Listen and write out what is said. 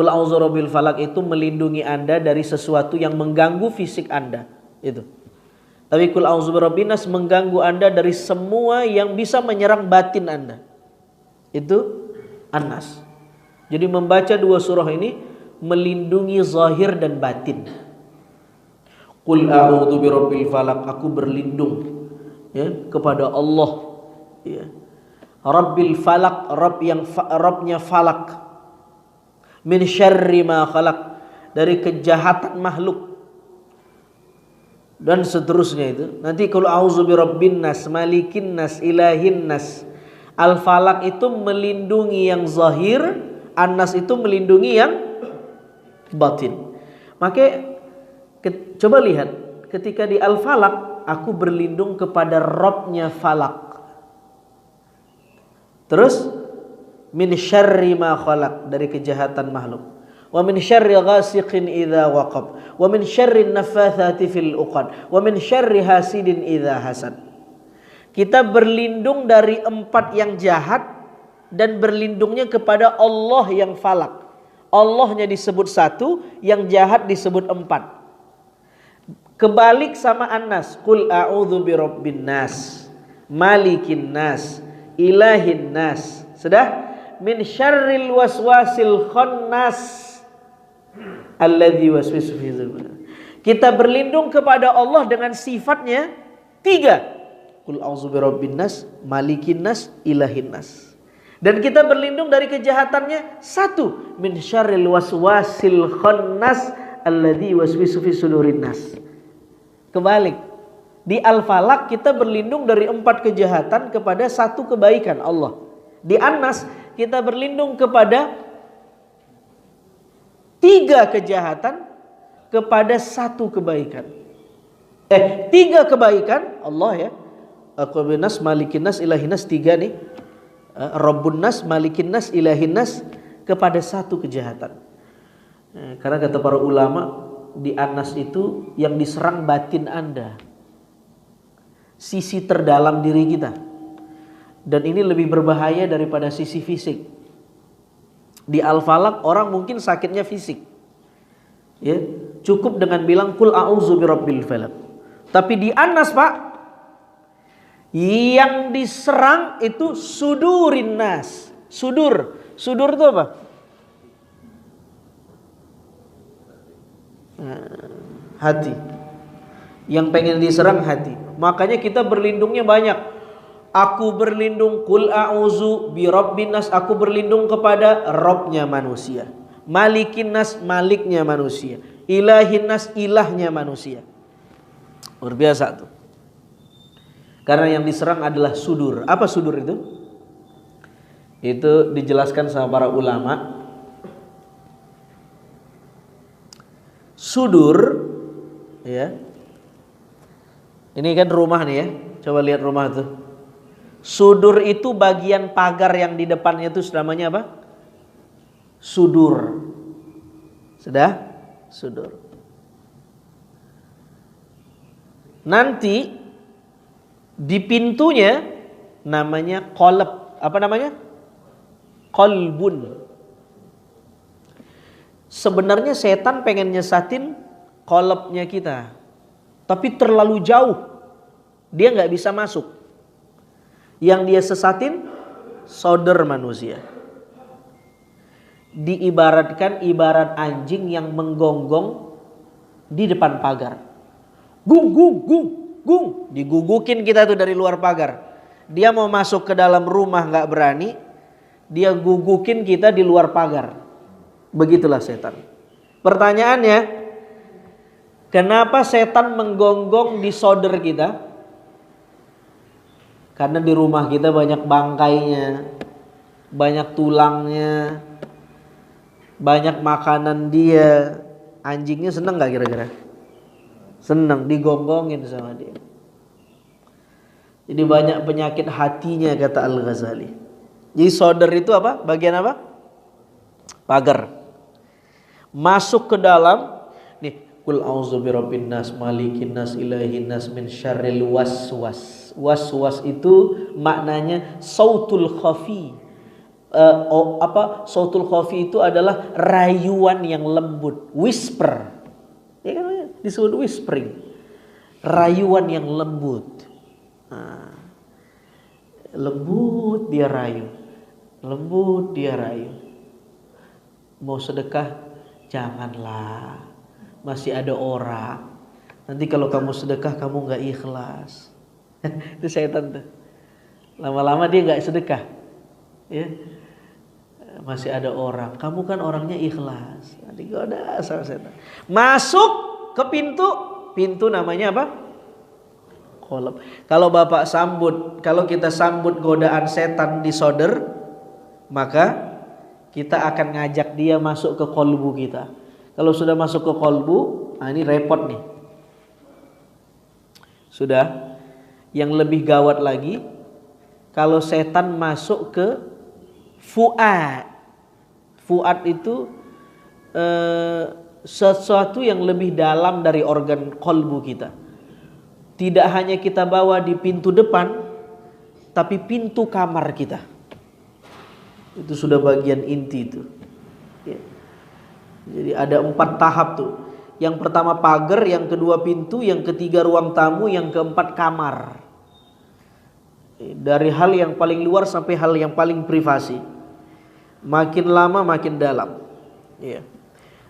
Qul a'udzu birabbil falaq itu melindungi Anda dari sesuatu yang mengganggu fisik Anda. Itu. Tapi Qul a'udzu birabbin nas mengganggu Anda dari semua yang bisa menyerang batin Anda. Itu An-Nas. Jadi membaca dua surah ini melindungi zahir dan batin. Qul a'udzu birabbil falaq, aku berlindung ya kepada Allah ya. Rabbil falaq, Rabbnya falak. Min syarri ma khalaq, dari kejahatan makhluk. Dan seterusnya itu. Nanti kalau a'udzu birabbin nas, malikin nas, ilahin nas. Al-falaq itu melindungi yang zahir, an-nas itu melindungi yang batin. Maka coba lihat ketika di al-falaq, aku berlindung kepada Rabbnya falak. Terus min syarri ma khalaq, dari kejahatan makhluk. Wa min syarri ghasiqin idza waqab, wa min syarri naffatsati fil uqad, wa min syarri hasidin idza hasad. Kita berlindung dari 4 yang jahat dan berlindungnya kepada Allah yang falak. Allahnya disebut 1, yang jahat disebut 4. Kebalik sama An-Nas. Qul a'udzu birabbin nas, malikin nas, ilahin nas. Sudah? Min syarril waswasil khannas alladzi waswisu fi sudur. Kita berlindung kepada Allah dengan sifatnya 3. Qul a'udzu birabbin nas, malikin nas, ilahin nas. Dan kita berlindung dari kejahatannya 1. Min syarril waswasil khannas alladzi waswisu fi sudurin nas. Kebalik. Di Al-Falaq kita berlindung dari 4 kejahatan kepada 1 kebaikan Allah. Di An-Nas kita berlindung kepada 3 kejahatan kepada 1 kebaikan. 3 kebaikan Allah ya. Rabbun nas, malikin nas, ilahin nas, 3 nih. Rabbun nas, malikin nas, ilahin nas, kepada 1 kejahatan. Karena kata para ulama, di An-Nas itu yang diserang batin Anda, sisi terdalam diri kita. Dan ini lebih berbahaya daripada sisi fisik. Di Al-Falaq orang mungkin sakitnya fisik ya, cukup dengan bilang qul a'udzu birabbil falaq. Tapi di An-Nas Pak, yang diserang itu sudurin nas. Sudur itu apa? Hati. Yang pengen diserang hati. Makanya kita berlindungnya banyak. Aku berlindung qul a'udzu birabbin nas, aku berlindung kepada Rabbnya manusia. Malikin nas, maliknya manusia. Ilahin nas, ilahnya manusia. Luar biasa tuh. Karena yang diserang adalah sudur. Apa sudur itu? Itu dijelaskan sama para ulama. Sudur ya. Ini kan rumah nih ya. Coba lihat rumah tuh. Sudur itu bagian pagar yang di depannya itu namanya apa? Sudur. Sudah? Sudur. Nanti di pintunya namanya qalb. Apa namanya? Qalbun. Sebenarnya setan pengen nyesatin qalbnya kita, tapi terlalu jauh. Dia nggak bisa masuk. Yang dia sesatin sodor manusia. Diibaratkan ibarat anjing yang menggonggong di depan pagar. Gung, gung, gung, gung. Digugukin kita tuh dari luar pagar. Dia mau masuk ke dalam rumah gak berani. Dia gugukin kita di luar pagar. Begitulah setan. Pertanyaannya, kenapa setan menggonggong di sodor kita? Karena di rumah kita banyak bangkainya, banyak tulangnya, banyak makanan dia. Anjingnya seneng gak kira-kira? Seneng, digonggongin sama dia. Jadi banyak penyakit hatinya kata Al-Ghazali. Jadi sodor itu apa? Bagian apa? Pagar. Masuk ke dalam. Nih, qul a'udzu birabbin nas, malikin nas, ilahin nas, min syarril waswas. Was-was itu maknanya sautul khafi, Sautul khafi itu adalah rayuan yang lembut, whisper. Ya kan disebut whispering. Rayuan yang lembut. Nah, lembut dia rayu. Lembut dia rayu. Mau sedekah janganlah. Masih ada orang. Nanti kalau kamu sedekah kamu nggak ikhlas. Itu setan tuh. Lama-lama dia nggak sedekah. Ya. Masih ada orang. Kamu kan orangnya ikhlas. Digoda sama setan. Masuk ke pintu namanya apa? Kolab. Kalau Bapak sambut, kalau kita sambut godaan setan di soder, maka kita akan ngajak dia masuk ke kolbu kita. Kalau sudah masuk ke kolbu, nah ini repot nih. Sudah. Yang lebih gawat lagi, kalau setan masuk ke fuad. Fuad itu sesuatu yang lebih dalam dari organ kolbu kita. Tidak hanya kita bawa di pintu depan, tapi pintu kamar kita. Itu sudah bagian inti itu. Ya. Jadi ada 4 tahap tuh. Yang pertama pagar, yang kedua pintu, yang ketiga ruang tamu, yang keempat kamar. Dari hal yang paling luar sampai hal yang paling privasi. Makin lama makin dalam. Ya.